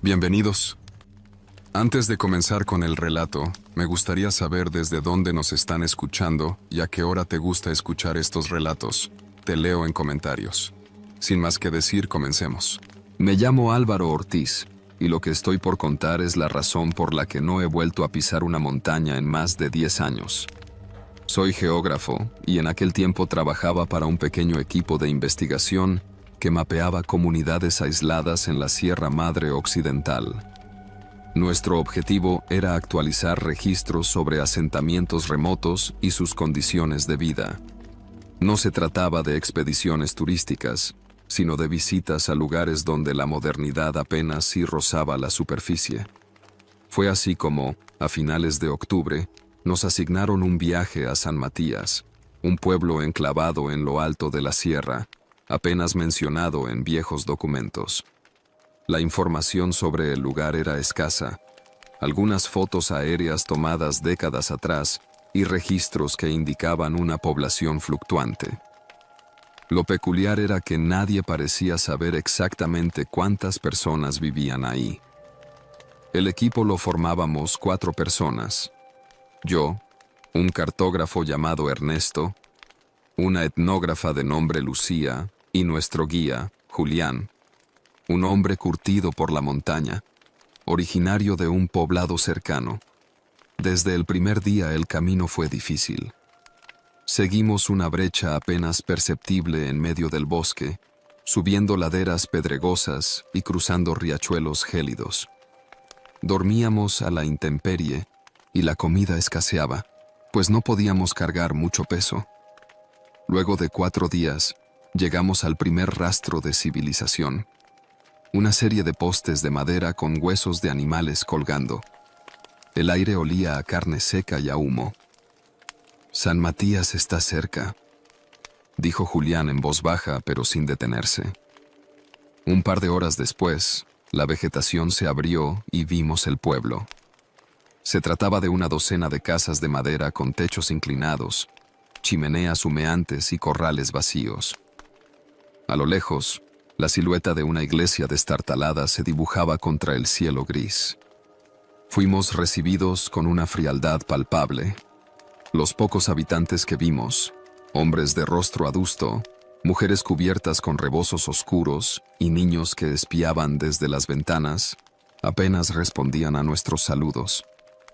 Bienvenidos. Antes de comenzar con el relato, me gustaría saber desde dónde nos están escuchando y a qué hora te gusta escuchar estos relatos. Te leo en comentarios. Sin más que decir, comencemos. Me llamo Álvaro Ortiz, y lo que estoy por contar es la razón por la que no he vuelto a pisar una montaña en más de 10 años. Soy geógrafo, y en aquel tiempo trabajaba para un pequeño equipo de investigación que mapeaba comunidades aisladas en la Sierra Madre Occidental. Nuestro objetivo era actualizar registros sobre asentamientos remotos y sus condiciones de vida. No se trataba de expediciones turísticas, sino de visitas a lugares donde la modernidad apenas sí rozaba la superficie. Fue así como, a finales de octubre, nos asignaron un viaje a San Matías, un pueblo enclavado en lo alto de la sierra, apenas mencionado en viejos documentos. La información sobre el lugar era escasa, algunas fotos aéreas tomadas décadas atrás y registros que indicaban una población fluctuante. Lo peculiar era que nadie parecía saber exactamente cuántas personas vivían ahí. El equipo lo formábamos 4 personas. Yo, un cartógrafo llamado Ernesto, una etnógrafa de nombre Lucía y nuestro guía, Julián, un hombre curtido por la montaña, originario de un poblado cercano. Desde el primer día el camino fue difícil. Seguimos una brecha apenas perceptible en medio del bosque, subiendo laderas pedregosas y cruzando riachuelos gélidos. Dormíamos a la intemperie y la comida escaseaba, pues no podíamos cargar mucho peso. Luego de 4 días, llegamos al primer rastro de civilización. Una serie de postes de madera con huesos de animales colgando. El aire olía a carne seca y a humo. «San Matías está cerca», dijo Julián en voz baja pero sin detenerse. Un par de horas después, la vegetación se abrió y vimos el pueblo. Se trataba de una docena de casas de madera con techos inclinados, chimeneas humeantes y corrales vacíos. A lo lejos, la silueta de una iglesia destartalada se dibujaba contra el cielo gris. Fuimos recibidos con una frialdad palpable. Los pocos habitantes que vimos, hombres de rostro adusto, mujeres cubiertas con rebozos oscuros y niños que espiaban desde las ventanas, apenas respondían a nuestros saludos.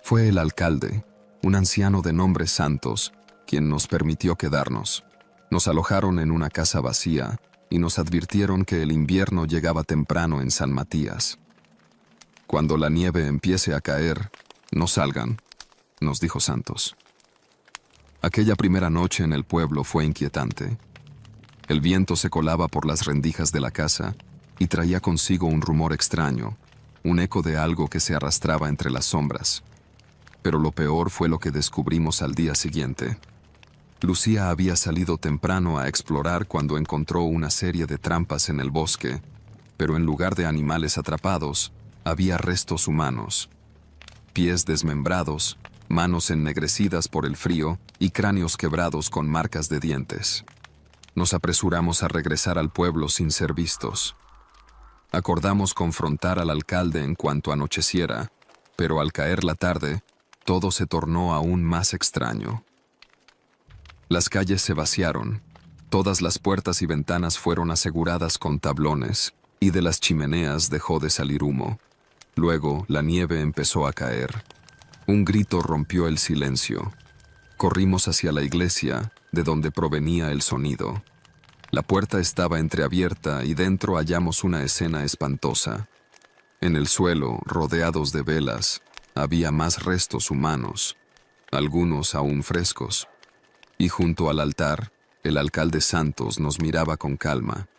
Fue el alcalde, un anciano de nombre Santos, quien nos permitió quedarnos. Nos alojaron en una casa vacía y nos advirtieron que el invierno llegaba temprano en San Matías. «Cuando la nieve empiece a caer, no salgan», nos dijo Santos. Aquella primera noche en el pueblo fue inquietante. El viento se colaba por las rendijas de la casa y traía consigo un rumor extraño, un eco de algo que se arrastraba entre las sombras. Pero lo peor fue lo que descubrimos al día siguiente. Lucía había salido temprano a explorar cuando encontró una serie de trampas en el bosque, pero en lugar de animales atrapados, había restos humanos. Pies desmembrados, manos ennegrecidas por el frío y cráneos quebrados con marcas de dientes. Nos apresuramos a regresar al pueblo sin ser vistos. Acordamos confrontar al alcalde en cuanto anocheciera, pero al caer la tarde, todo se tornó aún más extraño. Las calles se vaciaron, todas las puertas y ventanas fueron aseguradas con tablones, y de las chimeneas dejó de salir humo. Luego, la nieve empezó a caer. Un grito rompió el silencio. Corrimos hacia la iglesia, de donde provenía el sonido. La puerta estaba entreabierta y dentro hallamos una escena espantosa. En el suelo, rodeados de velas, había más restos humanos, algunos aún frescos. Y junto al altar, el alcalde Santos nos miraba con calma,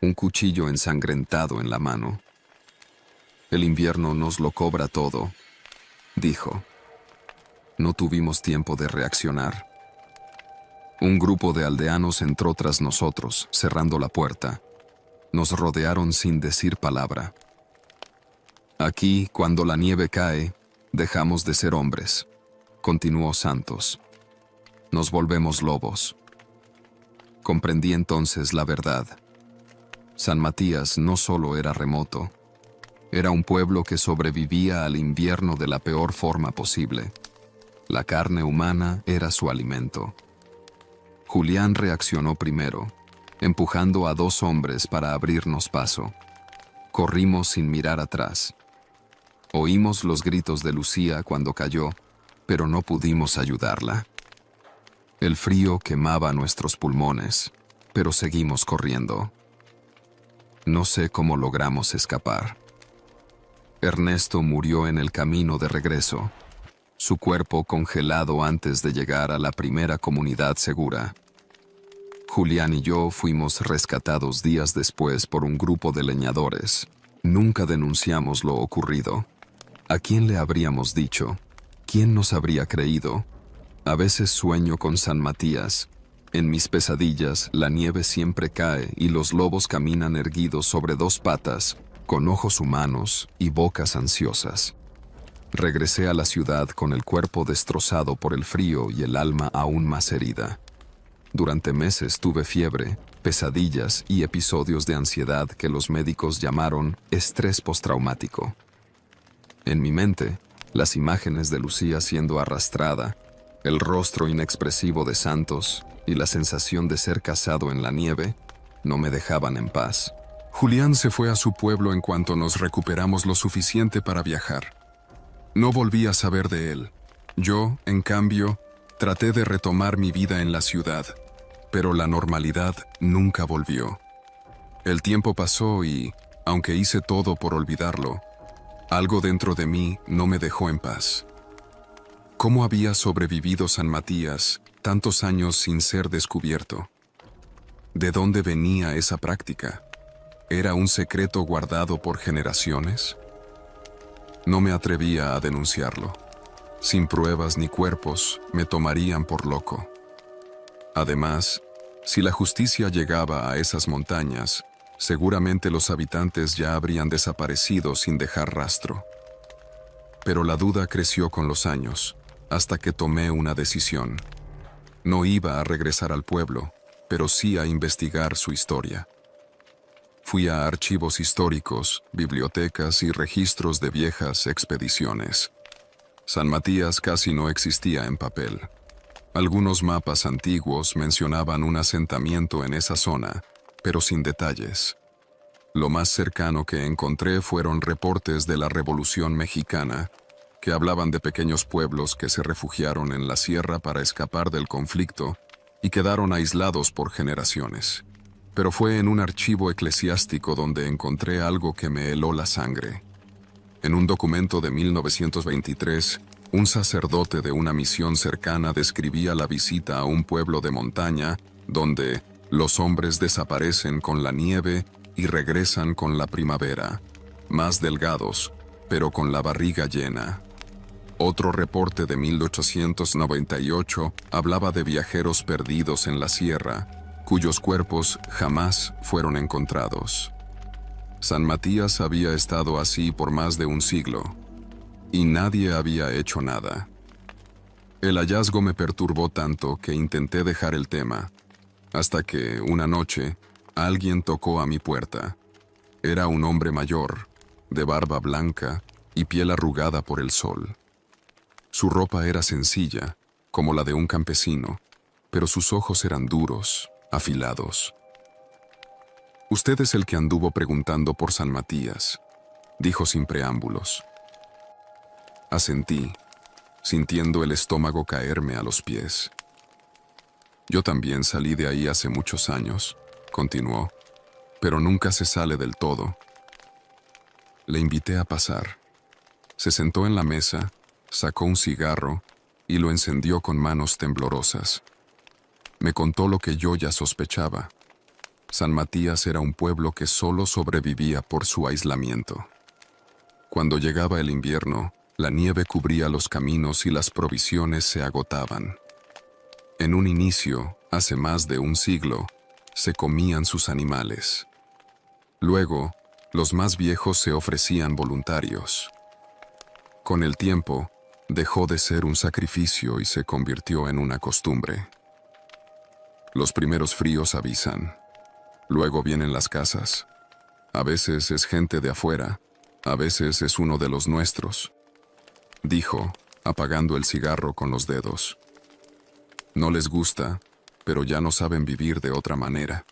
un cuchillo ensangrentado en la mano. «El invierno nos lo cobra todo», dijo. No tuvimos tiempo de reaccionar. Un grupo de aldeanos entró tras nosotros, cerrando la puerta. Nos rodearon sin decir palabra. «Aquí, cuando la nieve cae, dejamos de ser hombres», continuó Santos. «Nos volvemos lobos». Comprendí entonces la verdad. San Matías no solo era remoto, Era un pueblo que sobrevivía al invierno de la peor forma posible. La carne humana era su alimento. Julián reaccionó primero, empujando a 2 hombres para abrirnos paso. Corrimos sin mirar atrás. Oímos los gritos de Lucía cuando cayó, pero no pudimos ayudarla. El frío quemaba nuestros pulmones, pero seguimos corriendo. No sé cómo logramos escapar. Ernesto murió en el camino de regreso, su cuerpo congelado antes de llegar a la primera comunidad segura. Julián y yo fuimos rescatados días después por un grupo de leñadores. Nunca denunciamos lo ocurrido. ¿A quién le habríamos dicho? ¿Quién nos habría creído? A veces sueño con San Matías. En mis pesadillas, la nieve siempre cae y los lobos caminan erguidos sobre 2 patas, con ojos humanos y bocas ansiosas. Regresé a la ciudad con el cuerpo destrozado por el frío y el alma aún más herida. Durante meses tuve fiebre, pesadillas y episodios de ansiedad que los médicos llamaron estrés postraumático. En mi mente, las imágenes de Lucía siendo arrastrada, el rostro inexpresivo de Santos y la sensación de ser cazado en la nieve no me dejaban en paz. Julián se fue a su pueblo en cuanto nos recuperamos lo suficiente para viajar. No volví a saber de él. Yo, en cambio, traté de retomar mi vida en la ciudad, pero la normalidad nunca volvió. El tiempo pasó y, aunque hice todo por olvidarlo, algo dentro de mí no me dejó en paz. ¿Cómo había sobrevivido San Matías tantos años sin ser descubierto? ¿De dónde venía esa práctica? ¿Era un secreto guardado por generaciones? No me atrevía a denunciarlo. Sin pruebas ni cuerpos, me tomarían por loco. Además, si la justicia llegaba a esas montañas, seguramente los habitantes ya habrían desaparecido sin dejar rastro. Pero la duda creció con los años, hasta que tomé una decisión. No iba a regresar al pueblo, pero sí a investigar su historia. Fui a archivos históricos, bibliotecas y registros de viejas expediciones. San Matías casi no existía en papel. Algunos mapas antiguos mencionaban un asentamiento en esa zona, pero sin detalles. Lo más cercano que encontré fueron reportes de la Revolución Mexicana, que hablaban de pequeños pueblos que se refugiaron en la sierra para escapar del conflicto y quedaron aislados por generaciones. Pero fue en un archivo eclesiástico donde encontré algo que me heló la sangre. En un documento de 1923, un sacerdote de una misión cercana describía la visita a un pueblo de montaña donde los hombres desaparecen con la nieve y regresan con la primavera, más delgados, pero con la barriga llena. Otro reporte de 1898 hablaba de viajeros perdidos en la sierra, cuyos cuerpos jamás fueron encontrados. San Matías había estado así por más de un siglo, y nadie había hecho nada. El hallazgo me perturbó tanto que intenté dejar el tema, hasta que, una noche, alguien tocó a mi puerta. Era un hombre mayor, de barba blanca y piel arrugada por el sol. Su ropa era sencilla, como la de un campesino, pero sus ojos eran duros, afilados. «Usted es el que anduvo preguntando por San Matías», dijo sin preámbulos. Asentí, sintiendo el estómago caerme a los pies. «Yo también salí de ahí hace muchos años», continuó, «pero nunca se sale del todo». Le invité a pasar. Se sentó en la mesa, sacó un cigarro y lo encendió con manos temblorosas. Me contó lo que yo ya sospechaba. San Matías era un pueblo que solo sobrevivía por su aislamiento. Cuando llegaba el invierno, la nieve cubría los caminos y las provisiones se agotaban. En un inicio, hace más de un siglo, se comían sus animales. Luego, los más viejos se ofrecían voluntarios. Con el tiempo, dejó de ser un sacrificio y se convirtió en una costumbre. Los primeros fríos avisan. Luego vienen las casas. A veces es gente de afuera, A veces es uno de los nuestros, dijo, apagando el cigarro con los dedos. No les gusta, pero ya no saben vivir de otra manera.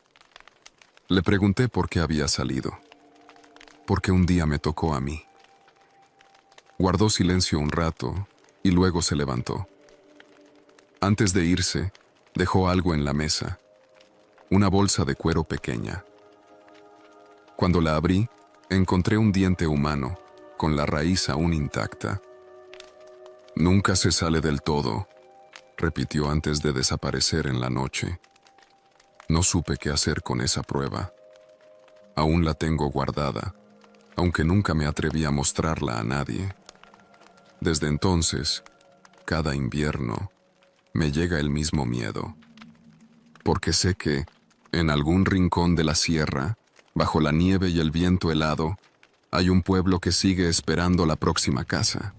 Le pregunté por qué había salido. Porque un día me tocó a mí. Guardó silencio un rato y luego se levantó. Antes de irse, dejó algo en la mesa, una bolsa de cuero pequeña. Cuando la abrí, encontré un diente humano, con la raíz aún intacta. Nunca se sale del todo, repitió antes de desaparecer en la noche. No supe qué hacer con esa prueba. Aún la tengo guardada, aunque nunca me atreví a mostrarla a nadie. Desde entonces, cada invierno, me llega el mismo miedo. Porque sé que, en algún rincón de la sierra, bajo la nieve y el viento helado, hay un pueblo que sigue esperando la próxima casa.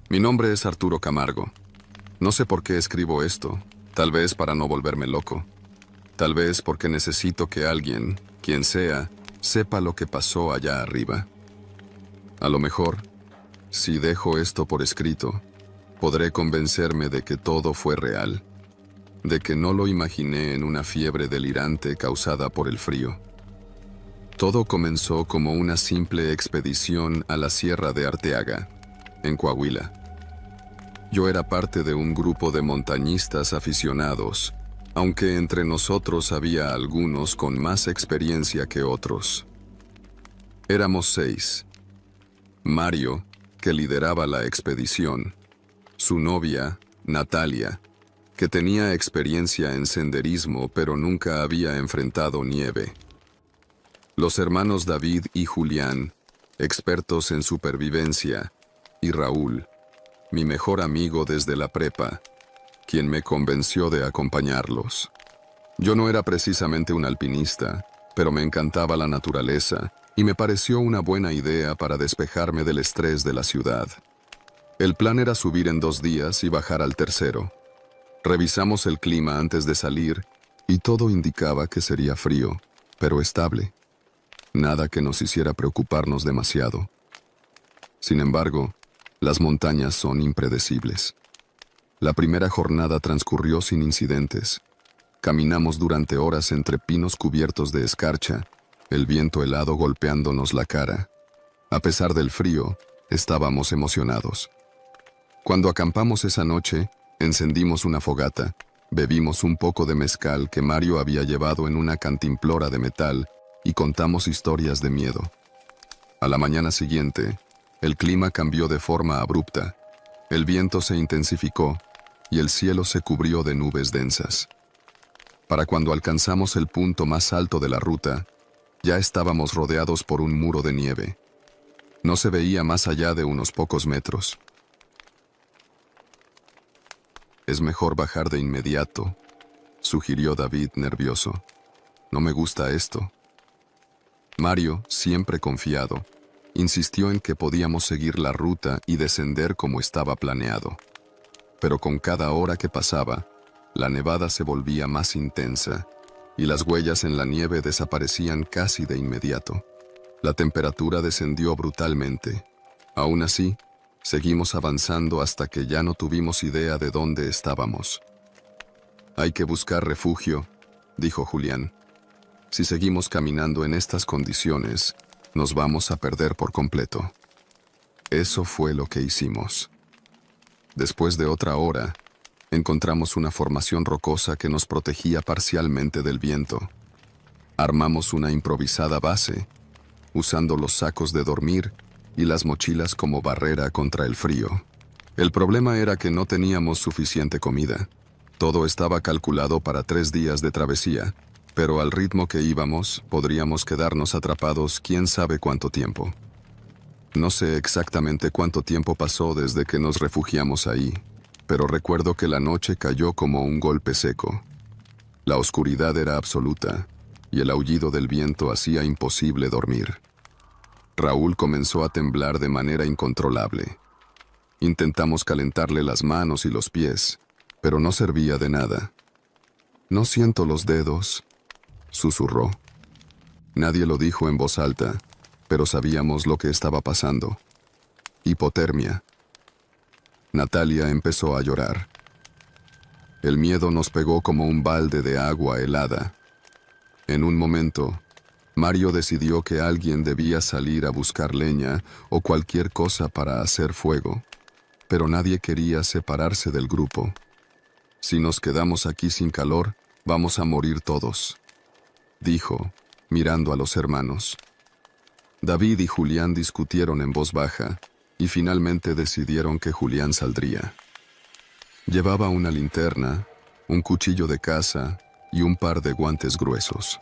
Mi nombre es Arturo Camargo. No sé por qué escribo esto, tal vez para no volverme loco. Tal vez porque necesito que alguien, quien sea, sepa lo que pasó allá arriba. A lo mejor, si dejo esto por escrito, podré convencerme de que todo fue real, de que no lo imaginé en una fiebre delirante causada por el frío. Todo comenzó como una simple expedición a la Sierra de Arteaga, en Coahuila. Yo era parte de un grupo de montañistas aficionados, aunque entre nosotros había algunos con más experiencia que otros. Éramos 6. Mario, que lideraba la expedición, su novia, Natalia, que tenía experiencia en senderismo pero nunca había enfrentado nieve. Los hermanos David y Julián, expertos en supervivencia, y Raúl, mi mejor amigo desde la prepa, quien me convenció de acompañarlos. Yo no era precisamente un alpinista, pero me encantaba la naturaleza y me pareció una buena idea para despejarme del estrés de la ciudad. El plan era subir en 2 días y bajar al tercero. Revisamos el clima antes de salir y todo indicaba que sería frío, pero estable. Nada que nos hiciera preocuparnos demasiado. Sin embargo, las montañas son impredecibles. La primera jornada transcurrió sin incidentes. Caminamos durante horas entre pinos cubiertos de escarcha, el viento helado golpeándonos la cara. A pesar del frío, estábamos emocionados. Cuando acampamos esa noche, encendimos una fogata, bebimos un poco de mezcal que Mario había llevado en una cantimplora de metal y contamos historias de miedo. A la mañana siguiente, el clima cambió de forma abrupta. El viento se intensificó y el cielo se cubrió de nubes densas. Para cuando alcanzamos el punto más alto de la ruta, ya estábamos rodeados por un muro de nieve. No se veía más allá de unos pocos metros. Es mejor bajar de inmediato, sugirió David nervioso. No me gusta esto. Mario, siempre confiado, insistió en que podíamos seguir la ruta y descender como estaba planeado. Pero con cada hora que pasaba, la nevada se volvía más intensa y las huellas en la nieve desaparecían casi de inmediato. La temperatura descendió brutalmente. Aún así, seguimos avanzando hasta que ya no tuvimos idea de dónde estábamos. Hay que buscar refugio, dijo Julián. Si seguimos caminando en estas condiciones, nos vamos a perder por completo. Eso fue lo que hicimos. Después de otra hora, encontramos una formación rocosa que nos protegía parcialmente del viento. Armamos una improvisada base, usando los sacos de dormir y las mochilas como barrera contra el frío. El problema era que no teníamos suficiente comida. Todo estaba calculado para 3 días de travesía, pero al ritmo que íbamos, podríamos quedarnos atrapados quién sabe cuánto tiempo. No sé exactamente cuánto tiempo pasó desde que nos refugiamos ahí, pero recuerdo que la noche cayó como un golpe seco. La oscuridad era absoluta, y el aullido del viento hacía imposible dormir. Raúl comenzó a temblar de manera incontrolable. Intentamos calentarle las manos y los pies, pero no servía de nada. No siento los dedos, susurró. Nadie lo dijo en voz alta, pero sabíamos lo que estaba pasando. Hipotermia. Natalia empezó a llorar. El miedo nos pegó como un balde de agua helada. En un momento, Mario decidió que alguien debía salir a buscar leña o cualquier cosa para hacer fuego, pero nadie quería separarse del grupo. Si nos quedamos aquí sin calor, vamos a morir todos, dijo, mirando a los hermanos. David y Julián discutieron en voz baja y finalmente decidieron que Julián saldría. Llevaba una linterna, un cuchillo de caza y un par de guantes gruesos.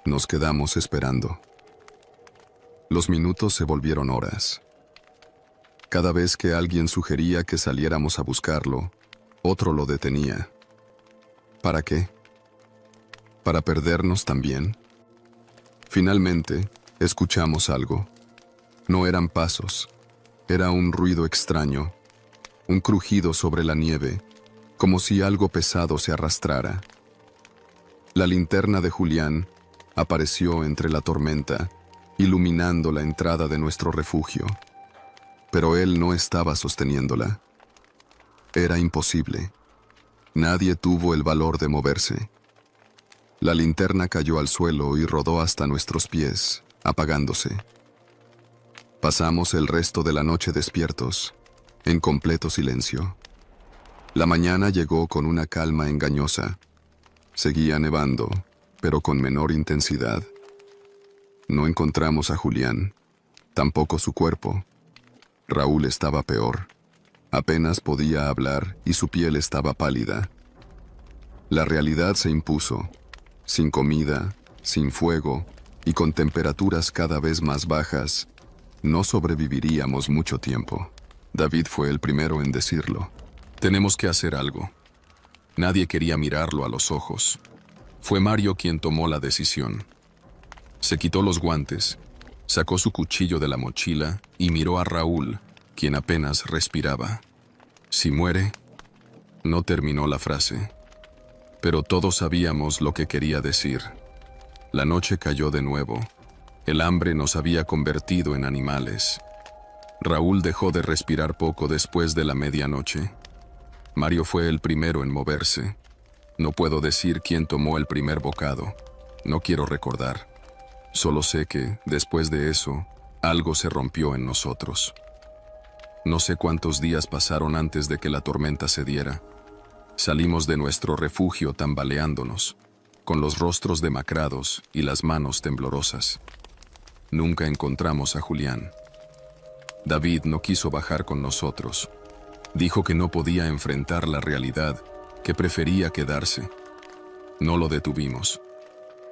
Nos quedamos esperando. Los minutos se volvieron horas. Cada vez que alguien sugería que saliéramos a buscarlo, otro lo detenía. ¿Para qué? ¿Para perdernos también? Finalmente, escuchamos algo. No eran pasos, era un ruido extraño, un crujido sobre la nieve, como si algo pesado se arrastrara. La linterna de Julián apareció entre la tormenta, iluminando la entrada de nuestro refugio. Pero él no estaba sosteniéndola. Era imposible. Nadie tuvo el valor de moverse. La linterna cayó al suelo y rodó hasta nuestros pies, apagándose. Pasamos el resto de la noche despiertos, en completo silencio. La mañana llegó con una calma engañosa. Seguía nevando, pero con menor intensidad. No encontramos a Julián, tampoco su cuerpo. Raúl estaba peor. Apenas podía hablar y su piel estaba pálida. La realidad se impuso. Sin comida, sin fuego y con temperaturas cada vez más bajas, no sobreviviríamos mucho tiempo. David fue el primero en decirlo. Tenemos que hacer algo. Nadie quería mirarlo a los ojos. Fue Mario quien tomó la decisión. Se quitó los guantes, sacó su cuchillo de la mochila y miró a Raúl, quien apenas respiraba. Si muere, no terminó la frase. Pero todos sabíamos lo que quería decir. La noche cayó de nuevo. El hambre nos había convertido en animales. Raúl dejó de respirar poco después de la medianoche. Mario fue el primero en moverse. No puedo decir quién tomó el primer bocado. No quiero recordar. Solo sé que, después de eso, algo se rompió en nosotros. No sé cuántos días pasaron antes de que la tormenta cediera. Salimos de nuestro refugio tambaleándonos, con los rostros demacrados y las manos temblorosas. Nunca encontramos a Julián. David no quiso bajar con nosotros. Dijo que no podía enfrentar la realidad, que prefería quedarse. No lo detuvimos.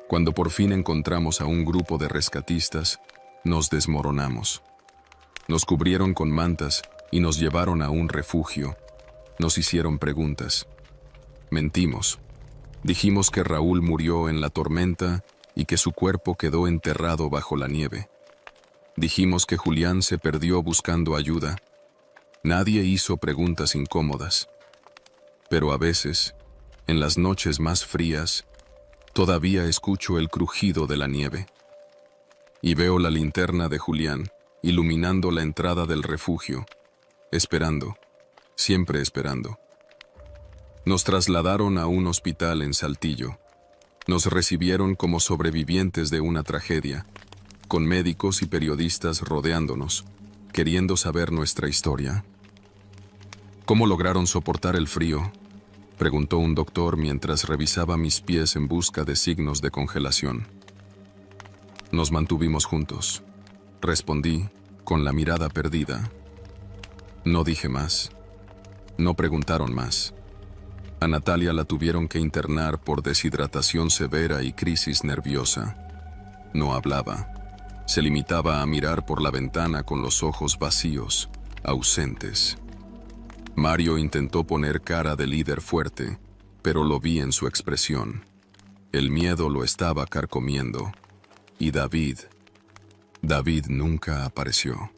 Cuando por fin encontramos a un grupo de rescatistas, nos desmoronamos. Nos cubrieron con mantas y nos llevaron a un refugio. Nos hicieron preguntas. Mentimos. Dijimos que Raúl murió en la tormenta y que su cuerpo quedó enterrado bajo la nieve. Dijimos que Julián se perdió buscando ayuda. Nadie hizo preguntas incómodas. Pero a veces, en las noches más frías, todavía escucho el crujido de la nieve. Y veo la linterna de Julián iluminando la entrada del refugio, esperando, siempre esperando. Nos trasladaron a un hospital en Saltillo. Nos recibieron como sobrevivientes de una tragedia, con médicos y periodistas rodeándonos, queriendo saber nuestra historia. ¿Cómo lograron soportar el frío?, preguntó un doctor mientras revisaba mis pies en busca de signos de congelación. Nos mantuvimos juntos. Respondí, con la mirada perdida. No dije más. No preguntaron más. A Natalia la tuvieron que internar por deshidratación severa y crisis nerviosa. No hablaba. Se limitaba a mirar por la ventana con los ojos vacíos, ausentes. Mario intentó poner cara de líder fuerte, pero lo vi en su expresión. El miedo lo estaba carcomiendo. Y David nunca apareció.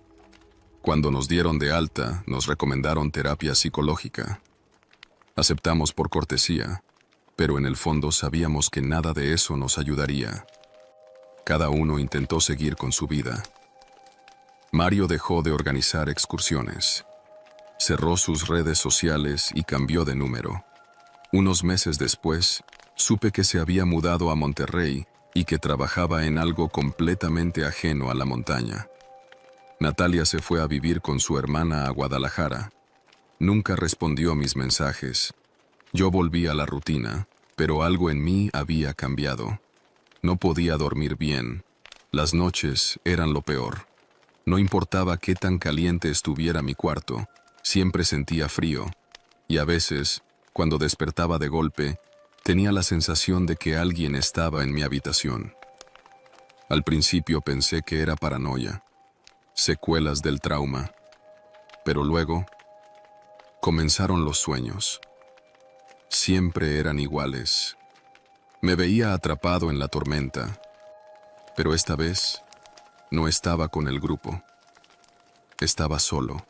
Cuando nos dieron de alta, nos recomendaron terapia psicológica. Aceptamos por cortesía, pero en el fondo sabíamos que nada de eso nos ayudaría. Cada uno intentó seguir con su vida. Mario dejó de organizar excursiones. Cerró sus redes sociales y cambió de número. Unos meses después, supe que se había mudado a Monterrey y que trabajaba en algo completamente ajeno a la montaña. Natalia se fue a vivir con su hermana a Guadalajara. Nunca respondió mis mensajes. Yo volví a la rutina, pero algo en mí había cambiado. No podía dormir bien. Las noches eran lo peor. No importaba qué tan caliente estuviera mi cuarto, siempre sentía frío. Y a veces, cuando despertaba de golpe, tenía la sensación de que alguien estaba en mi habitación. Al principio pensé que era paranoia, secuelas del trauma, pero luego comenzaron los sueños. Siempre eran iguales. Me veía atrapado en la tormenta, pero esta vez no estaba con el grupo. Estaba solo.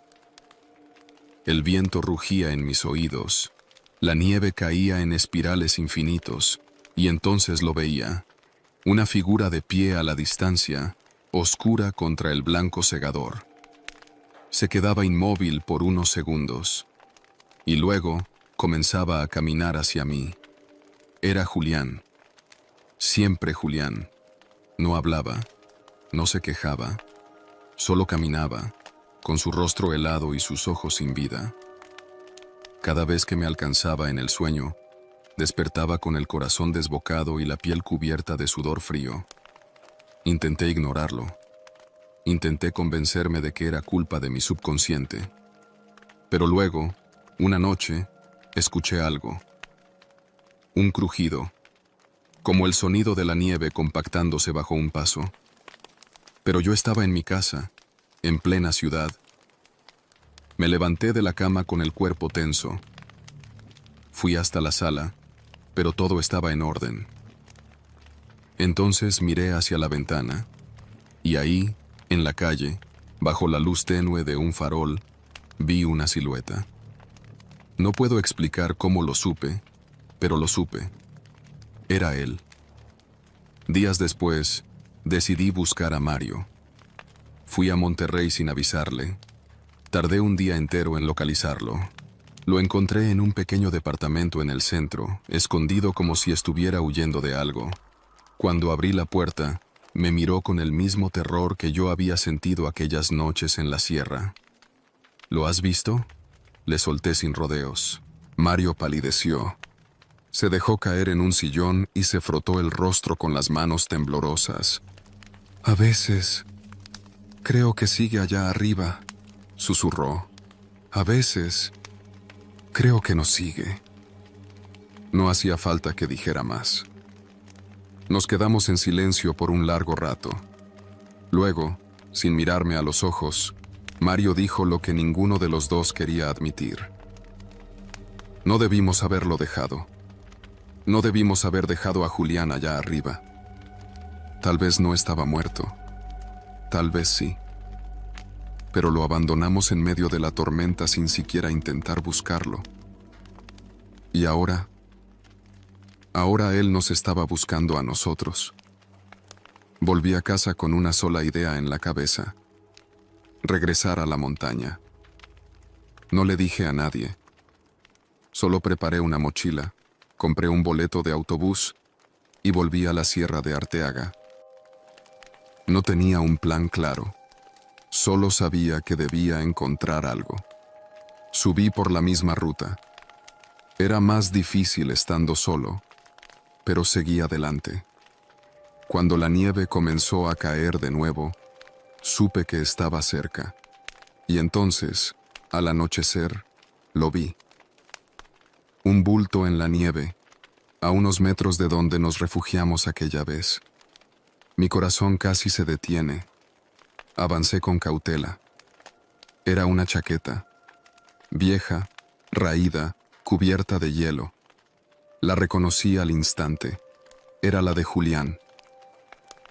El viento rugía en mis oídos, la nieve caía en espirales infinitos, y entonces lo veía, una figura de pie a la distancia, oscura contra el blanco cegador. Se quedaba inmóvil por unos segundos, y luego comenzaba a caminar hacia mí. Era Julián. Siempre Julián. No hablaba, no se quejaba, solo caminaba, con su rostro helado y sus ojos sin vida. Cada vez que me alcanzaba en el sueño, despertaba con el corazón desbocado y la piel cubierta de sudor frío. Intenté ignorarlo. Intenté convencerme de que era culpa de mi subconsciente. Pero luego, una noche, escuché algo. Un crujido, como el sonido de la nieve compactándose bajo un paso. Pero yo estaba en mi casa, en plena ciudad. Me levanté de la cama con el cuerpo tenso. Fui hasta la sala, pero todo estaba en orden. Entonces miré hacia la ventana, y ahí, en la calle, bajo la luz tenue de un farol, vi una silueta. No puedo explicar cómo lo supe, pero lo supe. Era él. Días después, decidí buscar a Mario. Fui a Monterrey sin avisarle. Tardé un día entero en localizarlo. Lo encontré en un pequeño departamento en el centro, escondido como si estuviera huyendo de algo. Cuando abrí la puerta, me miró con el mismo terror que yo había sentido aquellas noches en la sierra. ¿Lo has visto?, le solté sin rodeos. Mario palideció. Se dejó caer en un sillón y se frotó el rostro con las manos temblorosas. A veces creo que sigue allá arriba, susurró. A veces creo que nos sigue. No hacía falta que dijera más. Nos quedamos en silencio por un largo rato. Luego, sin mirarme a los ojos, Mario dijo lo que ninguno de los dos quería admitir. No debimos haberlo dejado. No debimos haber dejado a Julián allá arriba. Tal vez no estaba muerto. Tal vez sí. Pero lo abandonamos en medio de la tormenta sin siquiera intentar buscarlo. Y ahora él nos estaba buscando a nosotros. Volví a casa con una sola idea en la cabeza: regresar a la montaña. No le dije a nadie. Solo preparé una mochila, compré un boleto de autobús y volví a la Sierra de Arteaga. No tenía un plan claro. Solo sabía que debía encontrar algo. Subí por la misma ruta. Era más difícil estando solo, pero seguí adelante. Cuando la nieve comenzó a caer de nuevo, supe que estaba cerca. Y entonces, al anochecer, lo vi. Un bulto en la nieve, a unos metros de donde nos refugiamos aquella vez. Mi corazón casi se detiene. Avancé con cautela. Era una chaqueta, vieja, raída, cubierta de hielo. La reconocí al instante. Era la de Julián.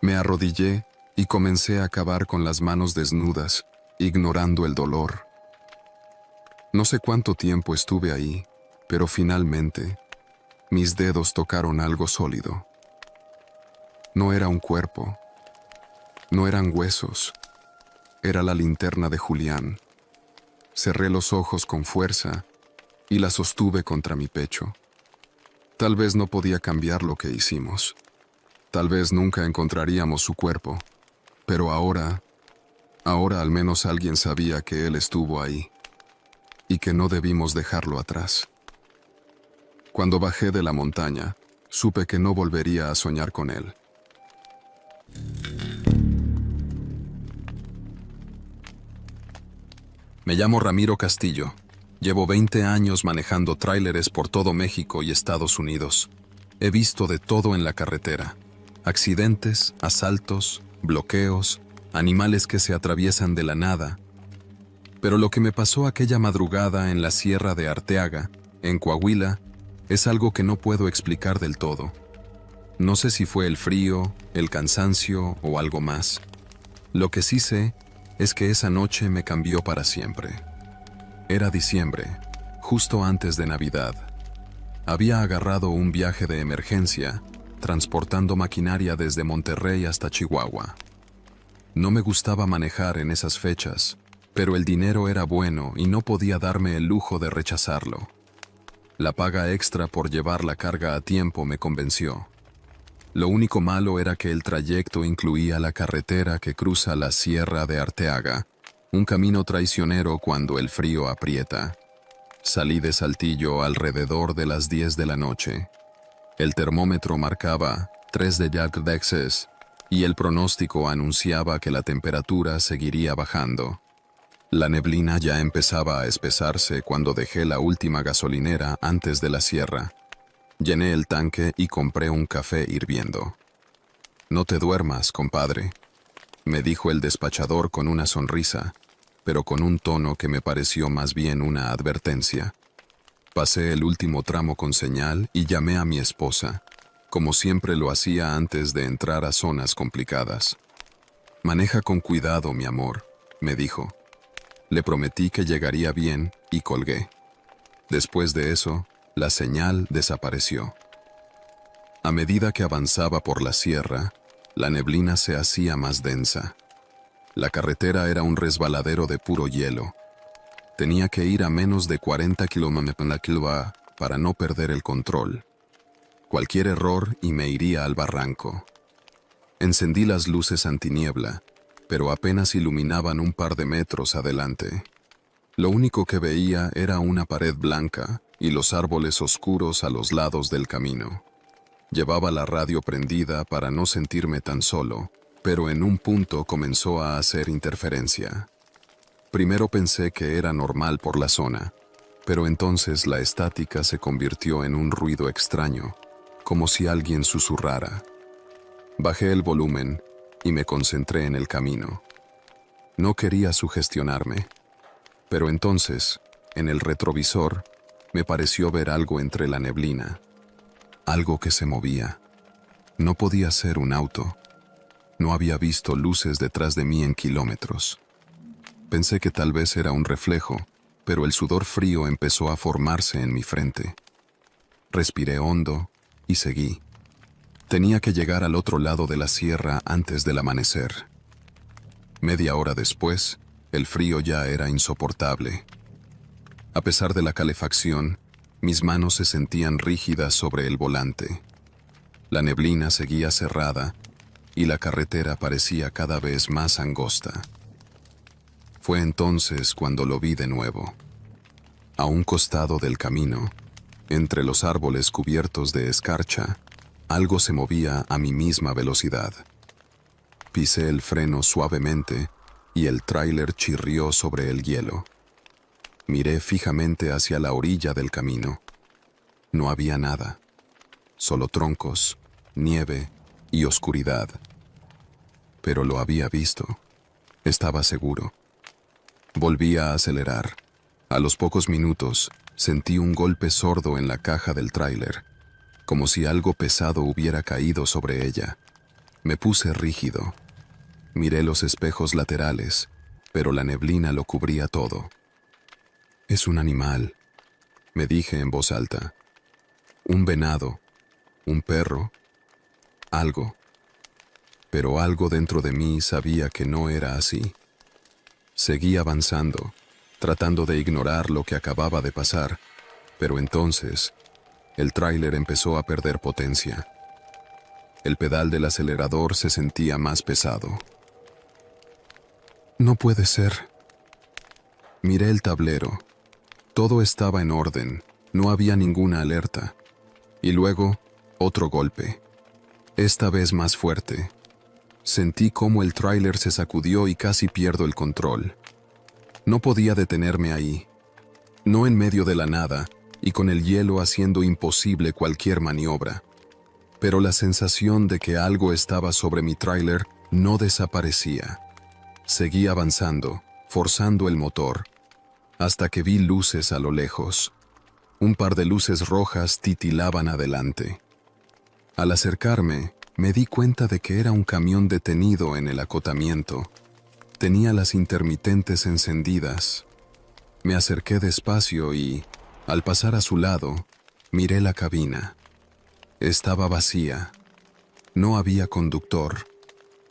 Me arrodillé y comencé a cavar con las manos desnudas, ignorando el dolor. No sé cuánto tiempo estuve ahí, pero finalmente Mis dedos tocaron algo sólido. No era un cuerpo, no eran huesos, era la linterna de Julián. Cerré los ojos con fuerza y la sostuve contra mi pecho. Tal vez no podía cambiar lo que hicimos. Tal vez nunca encontraríamos su cuerpo, pero ahora al menos alguien sabía que él estuvo ahí y que no debimos dejarlo atrás. Cuando bajé de la montaña, supe que no volvería a soñar con él. Me llamo Ramiro Castillo. Llevo 20 años manejando tráileres por todo México y Estados Unidos. He visto de todo en la carretera: accidentes, asaltos, bloqueos, animales que se atraviesan de la nada. Pero lo que me pasó aquella madrugada en la Sierra de Arteaga, en Coahuila, es algo que no puedo explicar del todo. No sé si fue el frío, el cansancio o algo más. Lo que sí sé es que esa noche me cambió para siempre. Era diciembre, justo antes de Navidad. Había agarrado un viaje de emergencia, transportando maquinaria desde Monterrey hasta Chihuahua. No me gustaba manejar en esas fechas, pero el dinero era bueno y no podía darme el lujo de rechazarlo. La paga extra por llevar la carga a tiempo me convenció. Lo único malo era que el trayecto incluía la carretera que cruza la Sierra de Arteaga, un camino traicionero cuando el frío aprieta. Salí de Saltillo alrededor de las 10 de la noche. El termómetro marcaba 3 de Jack Dexes y el pronóstico anunciaba que la temperatura seguiría bajando. La neblina ya empezaba a espesarse cuando dejé la última gasolinera antes de la sierra. Llené el tanque y compré un café hirviendo. «No te duermas, compadre», me dijo el despachador con una sonrisa, pero con un tono que me pareció más bien una advertencia. Pasé el último tramo con señal y llamé a mi esposa, como siempre lo hacía antes de entrar a zonas complicadas. «Maneja con cuidado, mi amor», me dijo. Le prometí que llegaría bien y colgué. Después de eso, la señal desapareció. A medida que avanzaba por la sierra, la neblina se hacía más densa. La carretera era un resbaladero de puro hielo. Tenía que ir a menos de 40 km/h para no perder el control. Cualquier error y me iría al barranco. Encendí las luces antiniebla, pero apenas iluminaban un par de metros adelante. Lo único que veía era una pared blanca y los árboles oscuros a los lados del camino. Llevaba la radio prendida para no sentirme tan solo, pero en un punto comenzó a hacer interferencia. Primero pensé que era normal por la zona, pero entonces la estática se convirtió en un ruido extraño, como si alguien susurrara. Bajé el volumen y me concentré en el camino. No quería sugestionarme, pero entonces, en el retrovisor, me pareció ver algo entre la neblina. Algo que se movía. No podía ser un auto. No había visto luces detrás de mí en kilómetros. Pensé que tal vez era un reflejo, pero el sudor frío empezó a formarse en mi frente. Respiré hondo y seguí. Tenía que llegar al otro lado de la sierra antes del amanecer. Media hora después, el frío ya era insoportable. A pesar de la calefacción, mis manos se sentían rígidas sobre el volante. La neblina seguía cerrada y la carretera parecía cada vez más angosta. Fue entonces cuando lo vi de nuevo. A un costado del camino, entre los árboles cubiertos de escarcha, algo se movía a mi misma velocidad. Pisé el freno suavemente y el tráiler chirrió sobre el hielo. Miré fijamente hacia la orilla del camino. No había nada, solo troncos, nieve y oscuridad. Pero lo había visto. Estaba seguro. Volví a acelerar. A los pocos minutos, sentí un golpe sordo en la caja del tráiler, como si algo pesado hubiera caído sobre ella. Me puse rígido. Miré los espejos laterales, pero la neblina lo cubría todo. «Es un animal», me dije en voz alta. Un venado, un perro, algo. Pero algo dentro de mí sabía que no era así. Seguí avanzando, tratando de ignorar lo que acababa de pasar, pero entonces el tráiler empezó a perder potencia. El pedal del acelerador se sentía más pesado. No puede ser. Miré el tablero. Todo estaba en orden, no había ninguna alerta. Y luego, otro golpe. Esta vez más fuerte. Sentí cómo el tráiler se sacudió y casi pierdo el control. No podía detenerme ahí. No en medio de la nada, y con el hielo haciendo imposible cualquier maniobra. Pero la sensación de que algo estaba sobre mi tráiler no desaparecía. Seguí avanzando, forzando el motor, hasta que vi luces a lo lejos. Un par de luces rojas titilaban adelante. Al acercarme, me di cuenta de que era un camión detenido en el acotamiento. Tenía las intermitentes encendidas. Me acerqué despacio y, al pasar a su lado, miré la cabina. Estaba vacía. No había conductor,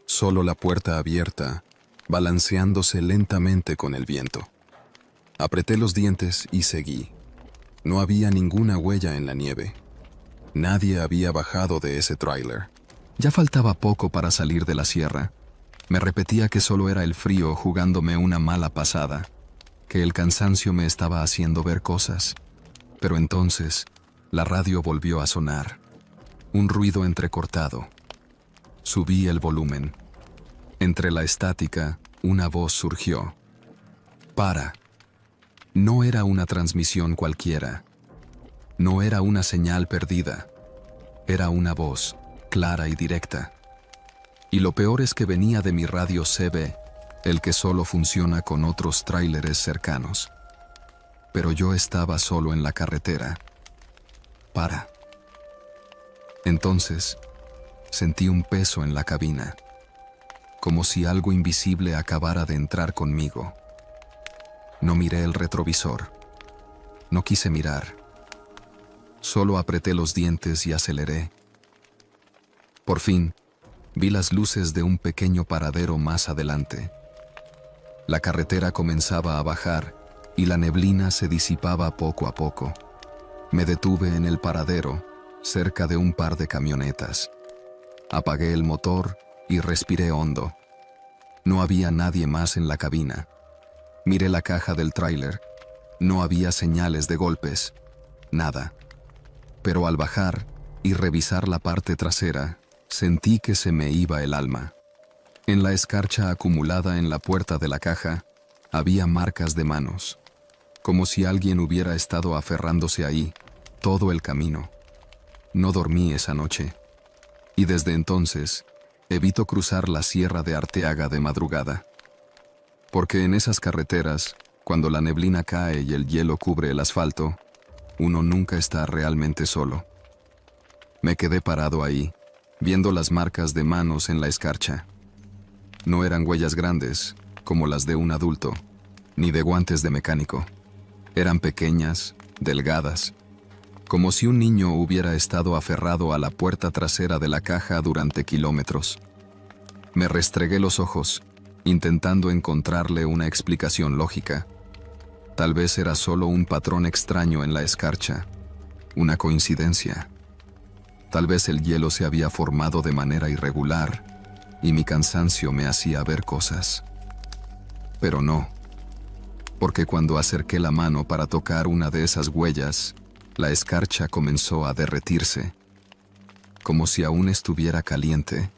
solo la puerta abierta, balanceándose lentamente con el viento. Apreté los dientes y seguí. No había ninguna huella en la nieve. Nadie había bajado de ese tráiler. Ya faltaba poco para salir de la sierra. Me repetía que solo era el frío jugándome una mala pasada, que el cansancio me estaba haciendo ver cosas. Pero entonces, la radio volvió a sonar. Un ruido entrecortado. Subí el volumen. Entre la estática, una voz surgió. «Para». No era una transmisión cualquiera. No era una señal perdida. Era una voz, clara y directa. Y lo peor es que venía de mi radio CB, el que solo funciona con otros tráileres cercanos. Pero yo estaba solo en la carretera. «Para». Entonces, sentí un peso en la cabina, como si algo invisible acabara de entrar conmigo. No miré el retrovisor. No quise mirar. Solo apreté los dientes y aceleré. Por fin, vi las luces de un pequeño paradero más adelante. La carretera comenzaba a bajar y la neblina se disipaba poco a poco. Me detuve en el paradero, cerca de un par de camionetas. Apagué el motor y respiré hondo. No había nadie más en la cabina. Miré la caja del tráiler. No había señales de golpes. Nada. Pero al bajar y revisar la parte trasera, sentí que se me iba el alma. En la escarcha acumulada en la puerta de la caja, había marcas de manos, como si alguien hubiera estado aferrándose ahí todo el camino. No dormí esa noche, y desde entonces evito cruzar la Sierra de Arteaga de madrugada. Porque en esas carreteras, cuando la neblina cae y el hielo cubre el asfalto, uno nunca está realmente solo. Me quedé parado ahí, viendo las marcas de manos en la escarcha. No eran huellas grandes, como las de un adulto, ni de guantes de mecánico. Eran pequeñas, delgadas, como si un niño hubiera estado aferrado a la puerta trasera de la caja durante kilómetros. Me restregué los ojos, intentando encontrarle una explicación lógica. Tal vez era solo un patrón extraño en la escarcha, una coincidencia. Tal vez el hielo se había formado de manera irregular y mi cansancio me hacía ver cosas. Pero no, porque cuando acerqué la mano para tocar una de esas huellas, la escarcha comenzó a derretirse, como si aún estuviera caliente.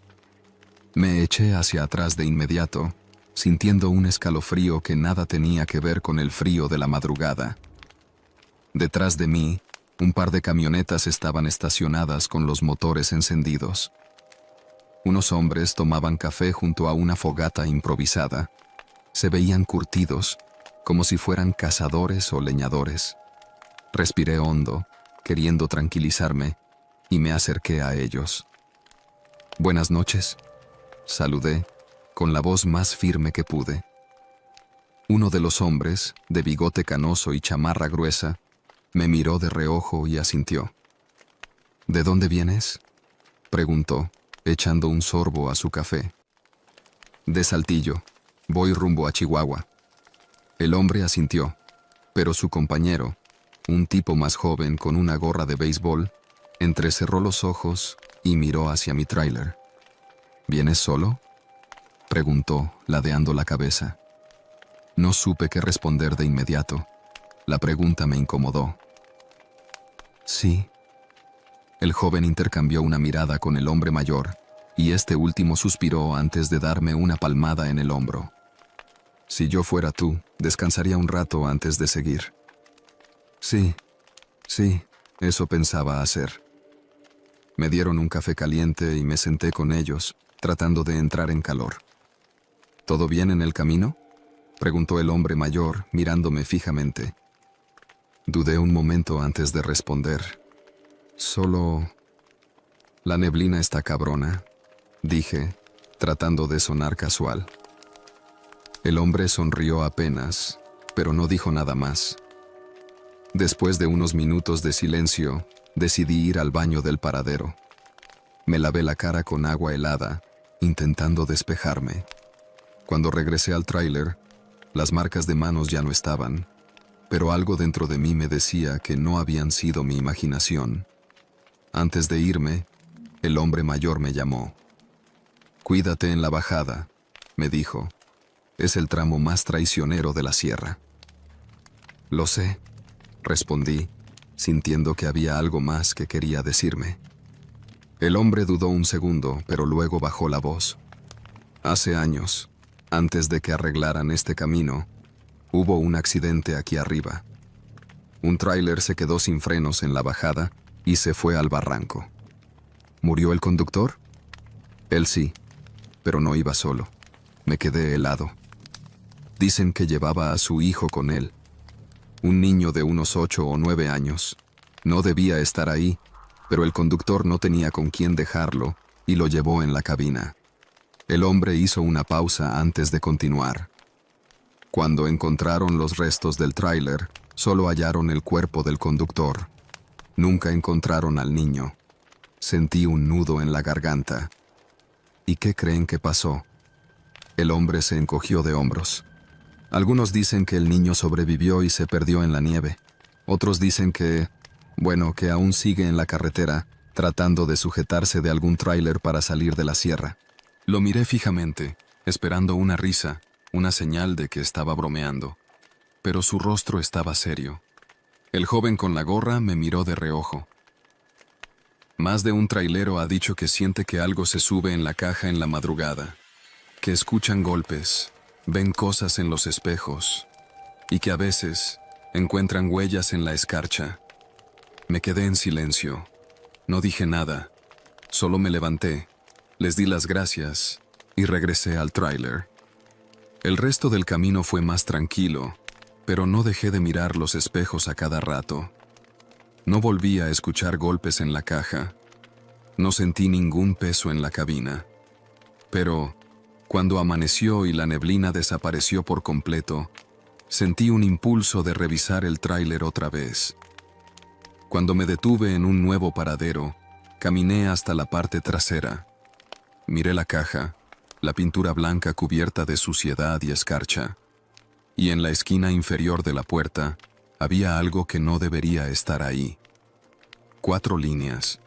Me eché hacia atrás de inmediato, sintiendo un escalofrío que nada tenía que ver con el frío de la madrugada. Detrás de mí, un par de camionetas estaban estacionadas con los motores encendidos. Unos hombres tomaban café junto a una fogata improvisada. Se veían curtidos, como si fueran cazadores o leñadores. Respiré hondo, queriendo tranquilizarme, y me acerqué a ellos. «Buenas noches», saludé, con la voz más firme que pude. Uno de los hombres, de bigote canoso y chamarra gruesa, me miró de reojo y asintió. ¿De dónde vienes?, preguntó, echando un sorbo a su café. De Saltillo. Voy rumbo a Chihuahua. El hombre asintió, pero su compañero, un tipo más joven con una gorra de béisbol, entrecerró los ojos y miró hacia mi tráiler. ¿Vienes solo?, preguntó, ladeando la cabeza. No supe qué responder de inmediato. La pregunta me incomodó. Sí. El joven intercambió una mirada con el hombre mayor, y este último suspiró antes de darme una palmada en el hombro. Si yo fuera tú, descansaría un rato antes de seguir. Sí, eso pensaba hacer. Me dieron un café caliente y me senté con ellos, tratando de entrar en calor. ¿Todo bien en el camino?, preguntó el hombre mayor, mirándome fijamente. Dudé un momento antes de responder. Solo... La neblina está cabrona, dije, tratando de sonar casual. El hombre sonrió apenas, pero no dijo nada más. Después de unos minutos de silencio, decidí ir al baño del paradero. Me lavé la cara con agua helada, intentando despejarme. Cuando regresé al tráiler, las marcas de manos ya no estaban, pero algo dentro de mí me decía que no habían sido mi imaginación. Antes de irme, el hombre mayor me llamó. «Cuídate en la bajada», me dijo. «Es el tramo más traicionero de la sierra». «Lo sé», respondí, sintiendo que había algo más que quería decirme. El hombre dudó un segundo, pero luego bajó la voz. «Hace años, antes de que arreglaran este camino, hubo un accidente aquí arriba. Un tráiler se quedó sin frenos en la bajada y se fue al barranco. ¿Murió el conductor? Él sí, pero no iba solo. Me quedé helado. Dicen que llevaba a su hijo con él. Un niño de unos 8 o 9 años. No debía estar ahí, pero el conductor no tenía con quién dejarlo y lo llevó en la cabina. El hombre hizo una pausa antes de continuar. Cuando encontraron los restos del tráiler, solo hallaron el cuerpo del conductor. Nunca encontraron al niño. Sentí un nudo en la garganta. ¿Y qué creen que pasó? El hombre se encogió de hombros. Algunos dicen que el niño sobrevivió y se perdió en la nieve. Otros dicen que aún sigue en la carretera, tratando de sujetarse de algún tráiler para salir de la sierra. Lo miré fijamente, esperando una risa, una señal de que estaba bromeando. Pero su rostro estaba serio. El joven con la gorra me miró de reojo. Más de un trailero ha dicho que siente que algo se sube en la caja en la madrugada, que escuchan golpes, ven cosas en los espejos, y que a veces encuentran huellas en la escarcha. Me quedé en silencio. No dije nada, solo me levanté, les di las gracias y regresé al tráiler. El resto del camino fue más tranquilo, pero no dejé de mirar los espejos a cada rato. No volví a escuchar golpes en la caja. No sentí ningún peso en la cabina. Pero, cuando amaneció y la neblina desapareció por completo, sentí un impulso de revisar el tráiler otra vez. Cuando me detuve en un nuevo paradero, caminé hasta la parte trasera. Miré la caja, la pintura blanca cubierta de suciedad y escarcha. Y en la esquina inferior de la puerta, había algo que no debería estar ahí. 4 líneas.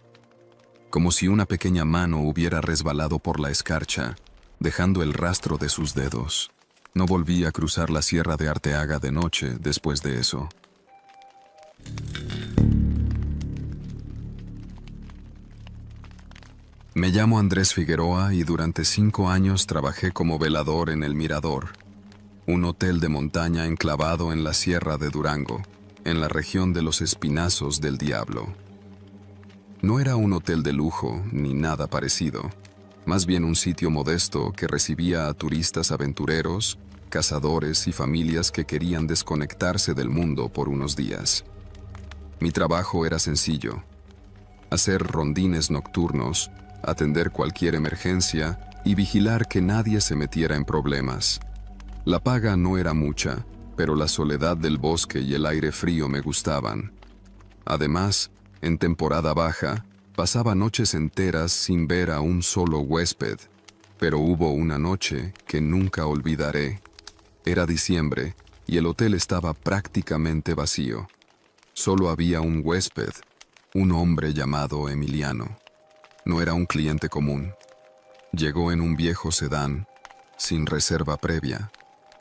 Como si una pequeña mano hubiera resbalado por la escarcha, dejando el rastro de sus dedos. No volví a cruzar la Sierra de Arteaga de noche después de eso. Me llamo Andrés Figueroa y durante 5 años trabajé como velador en El Mirador, un hotel de montaña enclavado en la Sierra de Durango, en la región de los Espinazos del Diablo. No era un hotel de lujo ni nada parecido, más bien un sitio modesto que recibía a turistas aventureros, cazadores y familias que querían desconectarse del mundo por unos días. Mi trabajo era sencillo: hacer rondines nocturnos, atender cualquier emergencia y vigilar que nadie se metiera en problemas. La paga no era mucha, pero la soledad del bosque y el aire frío me gustaban. Además, en temporada baja, Pasaba noches enteras sin ver a un solo huésped, pero hubo una noche que nunca olvidaré. Era diciembre y el hotel estaba prácticamente vacío. Solo había un huésped, un hombre llamado Emiliano. No era un cliente común. Llegó en un viejo sedán, sin reserva previa,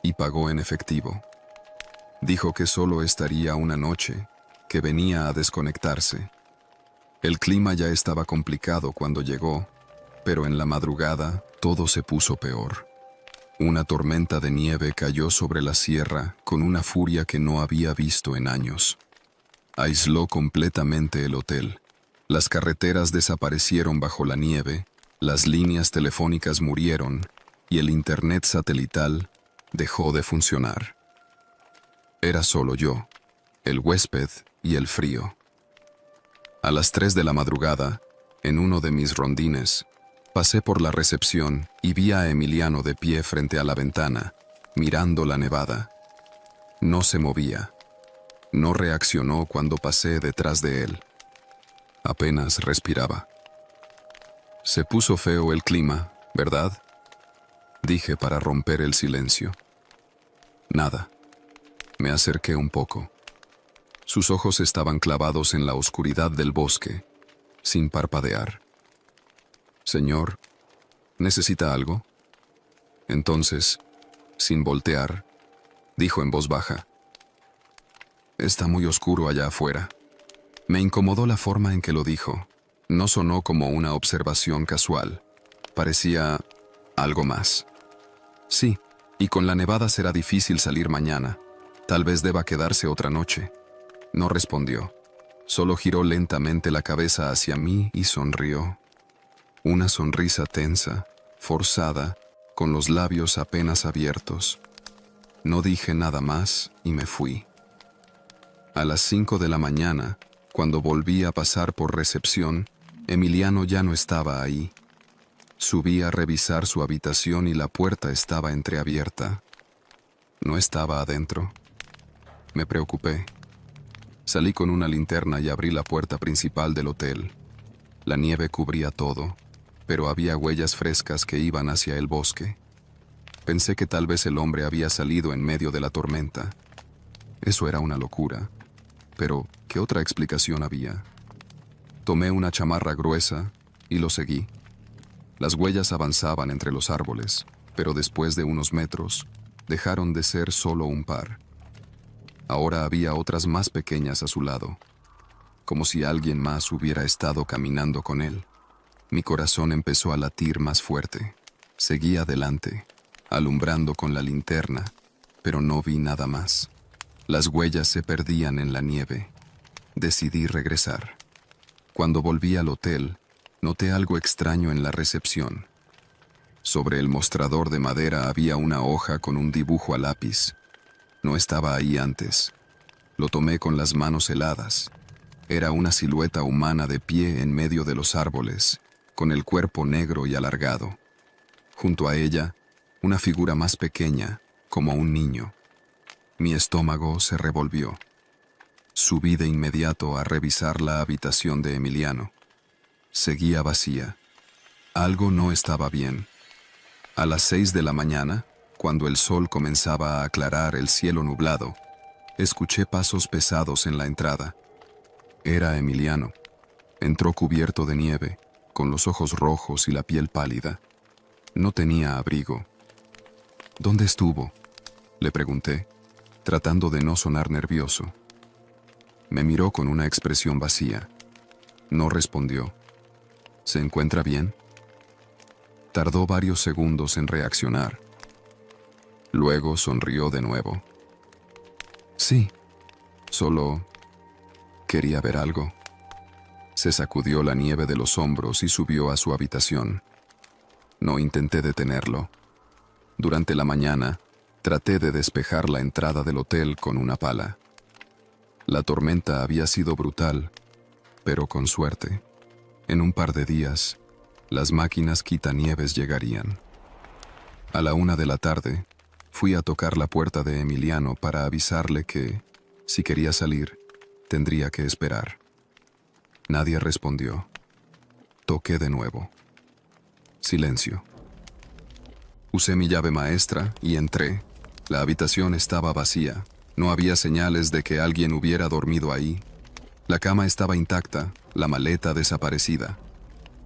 y pagó en efectivo. Dijo que solo estaría una noche, que venía a desconectarse. El clima ya estaba complicado cuando llegó, pero en la madrugada todo se puso peor. Una tormenta de nieve cayó sobre la sierra con una furia que no había visto en años. Aisló completamente el hotel. Las carreteras desaparecieron bajo la nieve, las líneas telefónicas murieron y el internet satelital dejó de funcionar. Era solo yo, el huésped y el frío. A las 3 de la madrugada, en uno de mis rondines, pasé por la recepción y vi a Emiliano de pie frente a la ventana, mirando la nevada. No se movía. No reaccionó cuando pasé detrás de él. Apenas respiraba. Se puso feo el clima, ¿verdad? Dije para romper el silencio. Nada. Me acerqué un poco. Sus ojos estaban clavados en la oscuridad del bosque, sin parpadear. Señor, ¿necesita algo? Entonces, sin voltear, dijo en voz baja. Está muy oscuro allá afuera. Me incomodó la forma en que lo dijo. No sonó como una observación casual. Parecía algo más. Sí, y con la nevada será difícil salir mañana. Tal vez deba quedarse otra noche. No respondió. Solo giró lentamente la cabeza hacia mí y sonrió. Una sonrisa tensa, forzada, con los labios apenas abiertos. No dije nada más y me fui. A las 5 de la mañana, cuando volví a pasar por recepción, Emiliano ya no estaba ahí. Subí a revisar su habitación y la puerta estaba entreabierta. No estaba adentro. Me preocupé. Salí con una linterna y abrí la puerta principal del hotel. La nieve cubría todo, pero había huellas frescas que iban hacia el bosque. Pensé que tal vez el hombre había salido en medio de la tormenta. Eso era una locura. Pero, ¿qué otra explicación había? Tomé una chamarra gruesa y lo seguí. Las huellas avanzaban entre los árboles, pero después de unos metros, dejaron de ser solo un par. Ahora había otras más pequeñas a su lado, como si alguien más hubiera estado caminando con él. Mi corazón empezó a latir más fuerte. Seguí adelante, alumbrando con la linterna, pero no vi nada más. Las huellas se perdían en la nieve. Decidí regresar. Cuando volví al hotel, noté algo extraño en la recepción. Sobre el mostrador de madera había una hoja con un dibujo a lápiz. No estaba ahí antes. Lo tomé con las manos heladas. Era una silueta humana de pie en medio de los árboles, con el cuerpo negro y alargado. Junto a ella, una figura más pequeña, como un niño. Mi estómago se revolvió. Subí de inmediato a revisar la habitación de Emiliano. Seguía vacía. Algo no estaba bien. A las 6 de la mañana, cuando el sol comenzaba a aclarar el cielo nublado, escuché pasos pesados en la entrada. Era Emiliano. Entró cubierto de nieve, con los ojos rojos y la piel pálida. No tenía abrigo. ¿Dónde estuvo?, le pregunté, tratando de no sonar nervioso. Me miró con una expresión vacía. No respondió. ¿Se encuentra bien? Tardó varios segundos en reaccionar. Luego sonrió de nuevo. Sí, solo quería ver algo. Se sacudió la nieve de los hombros y subió a su habitación. No intenté detenerlo. Durante la mañana, traté de despejar la entrada del hotel con una pala. La tormenta había sido brutal, pero con suerte, en un par de días, las máquinas quitanieves llegarían. A la 1 de la tarde, fui a tocar la puerta de Emiliano para avisarle que, si quería salir, tendría que esperar. Nadie respondió. Toqué de nuevo. Silencio. Usé mi llave maestra y entré. La habitación estaba vacía. No había señales de que alguien hubiera dormido ahí. La cama estaba intacta, la maleta desaparecida.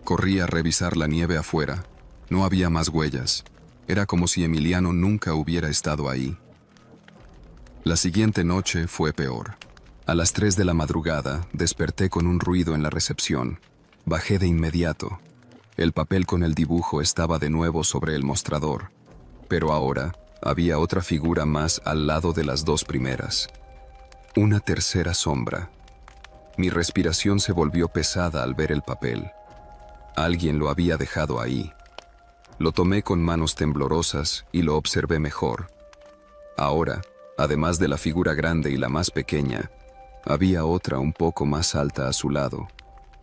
Corrí a revisar la nieve afuera. No había más huellas. Era como si Emiliano nunca hubiera estado ahí. La siguiente noche fue peor. A las 3 de la madrugada desperté con un ruido en la recepción. Bajé de inmediato. El papel con el dibujo estaba de nuevo sobre el mostrador, pero ahora había otra figura más al lado de las dos primeras. Una tercera sombra. Mi respiración se volvió pesada al ver el papel. Alguien lo había dejado ahí. Lo tomé con manos temblorosas y lo observé mejor. Ahora, además de la figura grande y la más pequeña, había otra un poco más alta a su lado,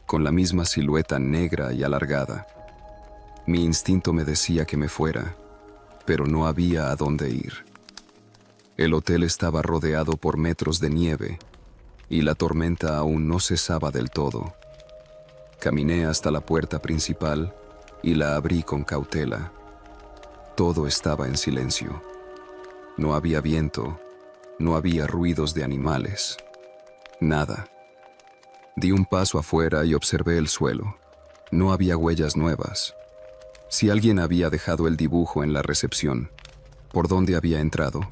con la misma silueta negra y alargada. Mi instinto me decía que me fuera, pero no había a dónde ir. El hotel estaba rodeado por metros de nieve y la tormenta aún no cesaba del todo. Caminé hasta la puerta principal y la abrí con cautela. Todo estaba en silencio. No había viento, no había ruidos de animales. Nada. Di un paso afuera y observé el suelo. No había huellas nuevas. Si alguien había dejado el dibujo en la recepción, ¿por dónde había entrado?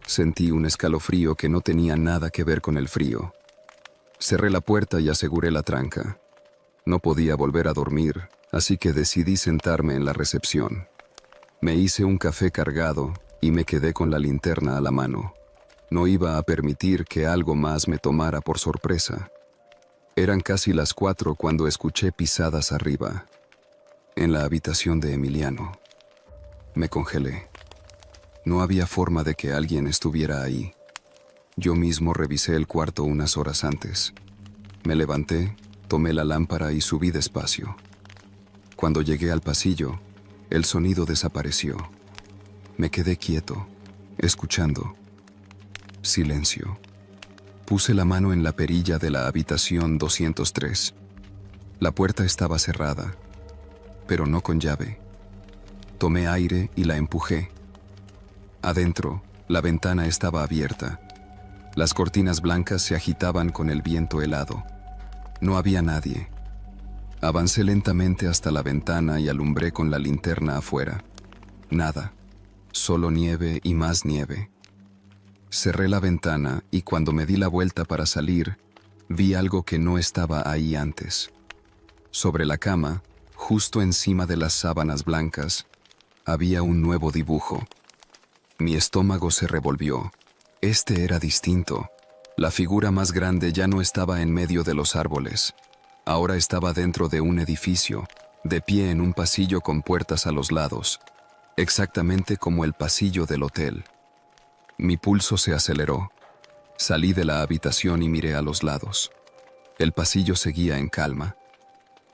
Sentí un escalofrío que no tenía nada que ver con el frío. Cerré la puerta y aseguré la tranca. No podía volver a dormir, así que decidí sentarme en la recepción. Me hice un café cargado y me quedé con la linterna a la mano. No iba a permitir que algo más me tomara por sorpresa. Eran casi las 4 cuando escuché pisadas arriba, en la habitación de Emiliano. Me congelé. No había forma de que alguien estuviera ahí. Yo mismo revisé el cuarto unas horas antes. Me levanté, tomé la lámpara y subí despacio. Cuando llegué al pasillo, el sonido desapareció. Me quedé quieto, escuchando. Silencio. Puse la mano en la perilla de la habitación 203. La puerta estaba cerrada, pero no con llave. Tomé aire y la empujé. Adentro, la ventana estaba abierta. Las cortinas blancas se agitaban con el viento helado. No había nadie. Avancé lentamente hasta la ventana y alumbré con la linterna afuera. Nada. Solo nieve y más nieve. Cerré la ventana y cuando me di la vuelta para salir, vi algo que no estaba ahí antes. Sobre la cama, justo encima de las sábanas blancas, había un nuevo dibujo. Mi estómago se revolvió. Este era distinto. La figura más grande ya no estaba en medio de los árboles. Ahora estaba dentro de un edificio, de pie en un pasillo con puertas a los lados, exactamente como el pasillo del hotel. Mi pulso se aceleró. Salí de la habitación y miré a los lados. El pasillo seguía en calma,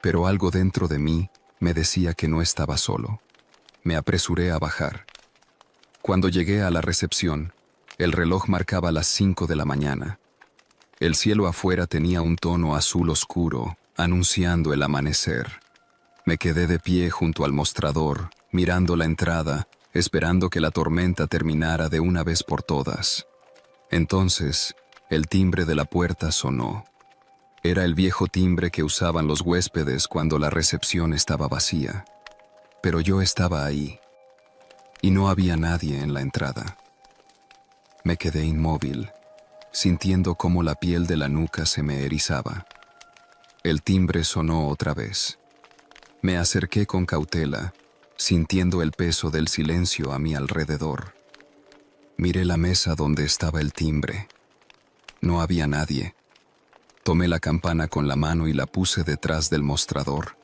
pero algo dentro de mí me decía que no estaba solo. Me apresuré a bajar. Cuando llegué a la recepción, el reloj marcaba las 5 de la mañana. El cielo afuera tenía un tono azul oscuro, anunciando el amanecer. Me quedé de pie junto al mostrador, mirando la entrada, esperando que la tormenta terminara de una vez por todas. Entonces, el timbre de la puerta sonó. Era el viejo timbre que usaban los huéspedes cuando la recepción estaba vacía. Pero yo estaba ahí, y no había nadie en la entrada. Me quedé inmóvil, sintiendo cómo la piel de la nuca se me erizaba. El timbre sonó otra vez. Me acerqué con cautela, sintiendo el peso del silencio a mi alrededor. Miré la mesa donde estaba el timbre. No había nadie. Tomé la campana con la mano y la puse detrás del mostrador.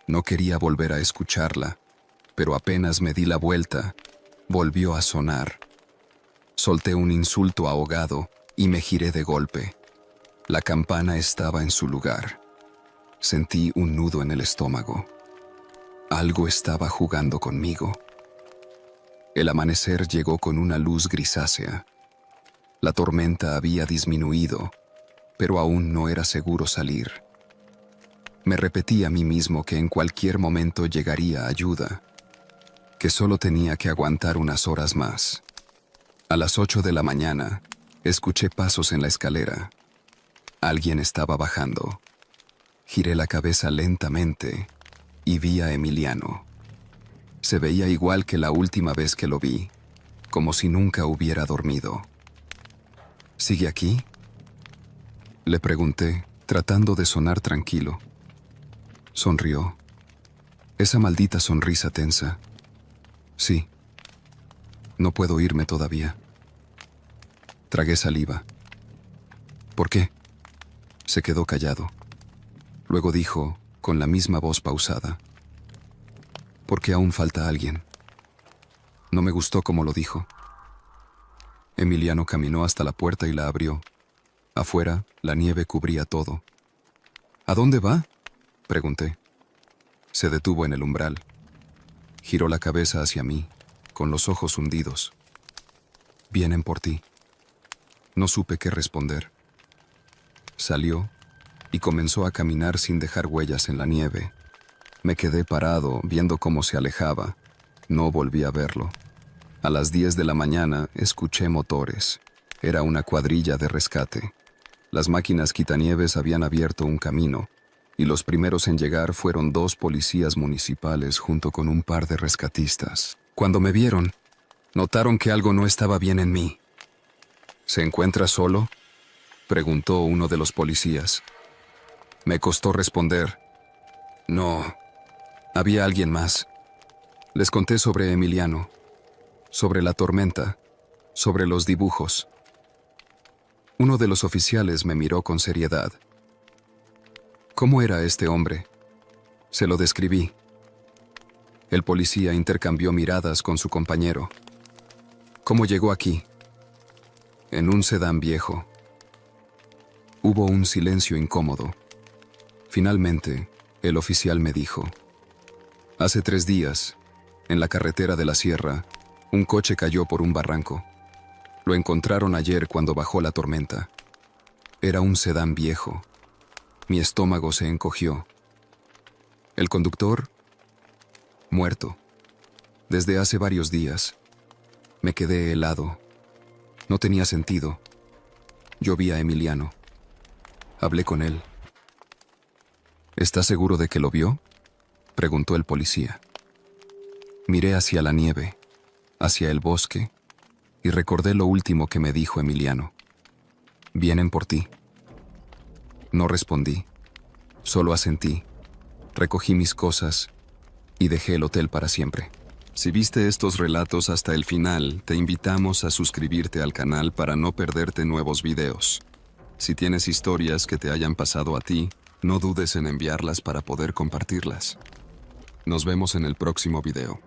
No quería volver a escucharla, pero apenas me di la vuelta, volvió a sonar. Solté un insulto ahogado y me giré de golpe. La campana estaba en su lugar. Sentí un nudo en el estómago. Algo estaba jugando conmigo. El amanecer llegó con una luz grisácea. La tormenta había disminuido, pero aún no era seguro salir. Me repetí a mí mismo que en cualquier momento llegaría ayuda, que solo tenía que aguantar unas horas más. A las 8 de la mañana, escuché pasos en la escalera. Alguien estaba bajando. Giré la cabeza lentamente y vi a Emiliano. Se veía igual que la última vez que lo vi, como si nunca hubiera dormido. ¿Sigue aquí?, le pregunté, tratando de sonar tranquilo. Sonrió. Esa maldita sonrisa tensa. Sí. No puedo irme todavía. Tragué saliva. ¿Por qué? Se quedó callado. Luego dijo, con la misma voz pausada: porque aún falta alguien. No me gustó cómo lo dijo. Emiliano caminó hasta la puerta y la abrió. Afuera, la nieve cubría todo. ¿A dónde va?, pregunté. Se detuvo en el umbral. Giró la cabeza hacia mí, con los ojos hundidos. Vienen por ti. No supe qué responder. Salió y comenzó a caminar sin dejar huellas en la nieve. Me quedé parado, viendo cómo se alejaba. No volví a verlo. A las 10 de la mañana escuché motores. Era una cuadrilla de rescate. Las máquinas quitanieves habían abierto un camino, y los primeros en llegar fueron 2 policías municipales junto con un par de rescatistas. Cuando me vieron, notaron que algo no estaba bien en mí. ¿Se encuentra solo?, preguntó uno de los policías. Me costó responder. No, había alguien más. Les conté sobre Emiliano, sobre la tormenta, sobre los dibujos. Uno de los oficiales me miró con seriedad. ¿Cómo era este hombre? Se lo describí. El policía intercambió miradas con su compañero. ¿Cómo llegó aquí? En un sedán viejo. Hubo un silencio incómodo. Finalmente, el oficial me dijo: hace 3 días, en la carretera de la sierra, un coche cayó por un barranco. Lo encontraron ayer cuando bajó la tormenta. Era un sedán viejo. Mi estómago se encogió. El conductor, muerto. Desde hace varios días. Me quedé helado. No tenía sentido. Yo vi a Emiliano. Hablé con él. ¿Estás seguro de que lo vio?, preguntó el policía. Miré hacia la nieve, hacia el bosque, y recordé lo último que me dijo Emiliano. Vienen por ti. No respondí, solo asentí. Recogí mis cosas y dejé el hotel para siempre. Si viste estos relatos hasta el final, te invitamos a suscribirte al canal para no perderte nuevos videos. Si tienes historias que te hayan pasado a ti, no dudes en enviarlas para poder compartirlas. Nos vemos en el próximo video.